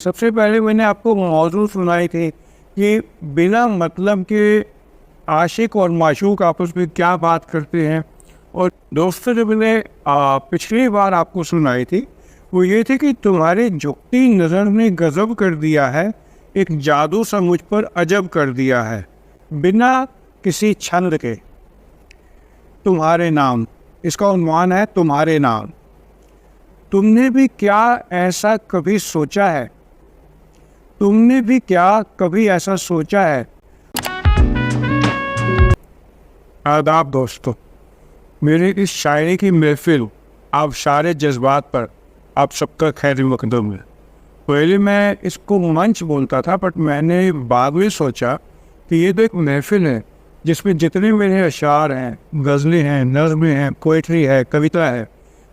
सबसे पहले मैंने आपको मौजू सुनाई थी कि बिना मतलब के आशिक और माशूक आपस में क्या बात करते हैं। और दोस्तों, जो मैंने पिछली बार आपको सुनाई थी वो ये थी कि तुम्हारी झुकती नज़र ने गज़ब कर दिया है, एक जादू सा मुझ पर अजब कर दिया है, बिना किसी छंद के। तुम्हारे नाम, इसका उन्वान है तुम्हारे नाम। तुमने भी क्या ऐसा कभी सोचा है? तुमने भी क्या कभी ऐसा सोचा है? आदाब दोस्तों, मेरी इस शायरी की महफिल आप सारे जज्बात पर आप सबका खैर मकदम है। पहले मैं इसको मंच बोलता था, बट मैंने बाद में सोचा कि ये तो एक महफिल है जिसमें जितने मेरे अशार हैं, गज़लें हैं, नज़्में हैं, पोइट्री है, कविता है,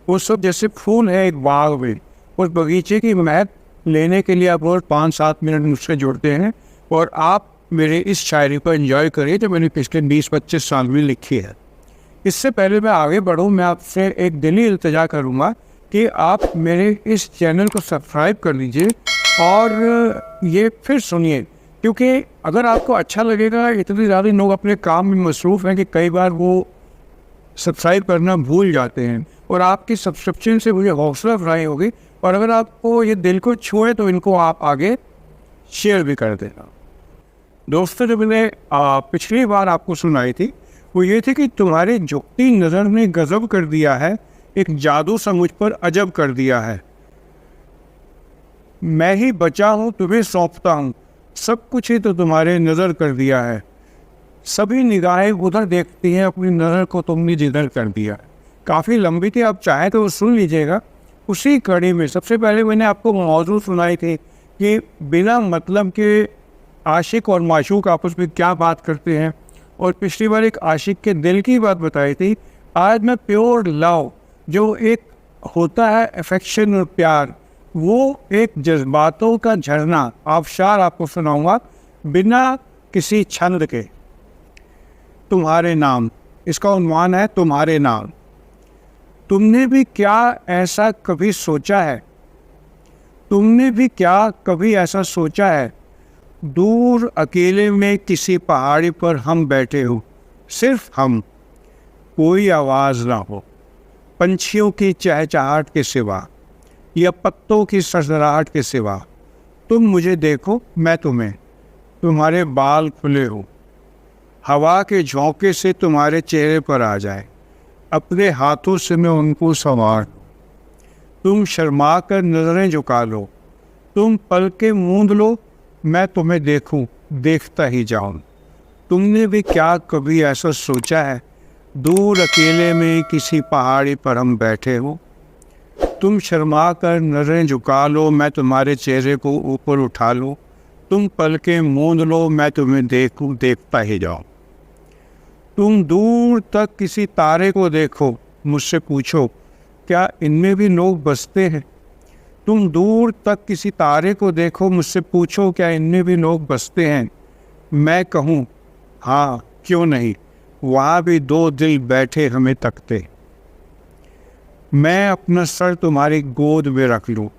वो सब जैसे फूल है एक बाग में। उस बगीचे की महक लेने के लिए आप रोज़ 5-7 मिनट मुझसे जुड़ते हैं और आप मेरे इस शायरी को एंजॉय करिए जो मैंने पिछले 20-25 साल में लिखी है। इससे पहले मैं आगे बढ़ूँ, मैं आपसे एक दिली इल्तिजा करूँगा कि आप मेरे इस चैनल को सब्सक्राइब कर लीजिए और ये फिर सुनिए, क्योंकि अगर आपको अच्छा लगेगा। इतने ज़्यादा लोग अपने काम में मसरूफ़ हैं कि कई बार वो सब्सक्राइब करना भूल जाते हैं, और आपकी सब्सक्रिप्शन से मुझे हौसला अफजाई होगी। और अगर आपको ये दिल को छुए तो इनको आप आगे शेयर भी कर देना। दोस्तों, जो मैंने पिछली बार आपको सुनाई थी वो ये थी कि तुम्हारी झुकती नज़र ने गज़ब कर दिया है, एक जादू सा मुझ पर अजब कर दिया है। मैं ही बचा हूँ तुम्हें सौंपता हूँ, सब कुछ ही तो तुम्हारे नज़र कर दिया है। सभी निगाहें उधर देखती हैं, अपनी नज़र को तुमने जिधर कर दिया है। काफ़ी लंबी थी, आप चाहें तो सुन लीजिएगा। उसी कड़ी में सबसे पहले मैंने आपको मौजू सुनाई थी कि बिना मतलब के आशिक और माशूक आपस में क्या बात करते हैं, और पिछली बार एक आशिक के दिल की बात बताई थी। आज मैं प्योर लव, जो एक होता है अफेक्शन और प्यार, वो एक जज्बातों का झरना आबशार आपको सुनाऊंगा बिना किसी छंद के। तुम्हारे नाम, इसका उन्वान है तुम्हारे नाम। तुमने भी क्या ऐसा कभी सोचा है? तुमने भी क्या कभी ऐसा सोचा है? दूर अकेले में किसी पहाड़ी पर हम बैठे हो, सिर्फ हम, कोई आवाज़ ना हो, पंछियों की चहचहाट के सिवा या पत्तों की सरसराहट के सिवा। तुम मुझे देखो, मैं तुम्हें, तुम्हारे बाल खुले हो, हवा के झोंके से तुम्हारे चेहरे पर आ जाए, अपने हाथों से मैं उनको संवार। तुम शर्मा कर नज़रें झुका लो, तुम पलकें मूंद लो, मैं तुम्हें देखूं, देखता ही जाऊं। तुमने भी क्या कभी ऐसा सोचा है? दूर अकेले में किसी पहाड़ी पर हम बैठे हो, तुम शर्मा कर नज़रें झुका लो, मैं तुम्हारे चेहरे को ऊपर उठा लूं, तुम पलकें मूंद लो, मैं तुम्हें देखूं, देखता ही जाऊं। तुम दूर तक किसी तारे को देखो, मुझसे पूछो क्या इनमें भी लोग बसते हैं? तुम दूर तक किसी तारे को देखो, मुझसे पूछो क्या इनमें भी लोग बसते हैं? मैं कहूँ हाँ, क्यों नहीं, वहाँ भी दो दिल बैठे हमें तकते। मैं अपना सर तुम्हारी गोद में रख लूँ,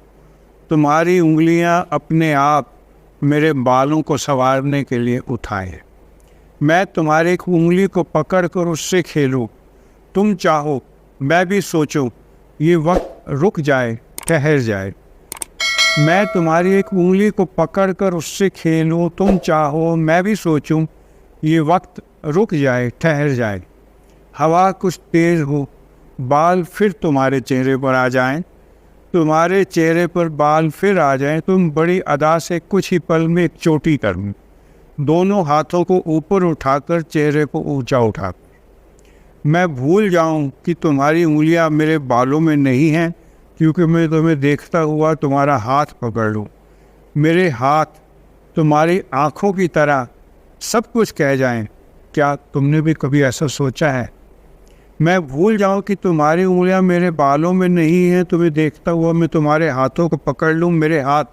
तुम्हारी उंगलियाँ अपने आप मेरे बालों को संवारने के लिए उठाए। मैं तुम्हारी एक उंगली को पकड़ कर उससे खेलूँ, तुम चाहो मैं भी सोचूं ये वक्त रुक जाए, ठहर जाए। मैं तुम्हारी एक उंगली को पकड़ कर उससे खेलूँ, तुम चाहो मैं भी सोचूं ये वक्त रुक जाए, ठहर जाए। हवा कुछ तेज़ हो, बाल फिर तुम्हारे चेहरे पर आ जाएं, तुम्हारे चेहरे पर बाल फिर आ जाएं। तुम बड़ी अदा से कुछ ही पल में एक चोटी कर दूं, दोनों हाथों को ऊपर उठाकर चेहरे को ऊंचा उठाकर। मैं भूल जाऊं कि तुम्हारी उंगलियां मेरे बालों में नहीं हैं, क्योंकि मैं तुम्हें देखता हुआ तुम्हारा हाथ पकड़ लूं। मेरे हाथ तुम्हारी आँखों की तरह सब कुछ कह जाएं। क्या तुमने भी कभी ऐसा सोचा है? मैं भूल जाऊं कि तुम्हारी उंगलियां मेरे बालों में नहीं हैं, तुम्हें देखता हुआ मैं तुम्हारे हाथों को पकड़ लूं। मेरे हाथ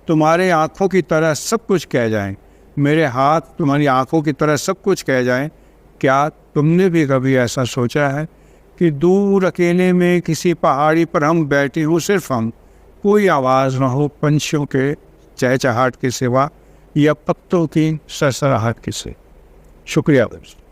तुम्हारे आँखों की तरह सब कुछ कह जाएं। मेरे हाथ तुम्हारी आँखों की तरह सब कुछ कह जाएं। क्या तुमने भी कभी ऐसा सोचा है कि दूर अकेले में किसी पहाड़ी पर हम बैठे हों, सिर्फ हम, कोई आवाज़ ना हो, पंछियों के चहचहाट की सिवा या पत्तों की सरसराहट की से। शुक्रिया दोस्तों।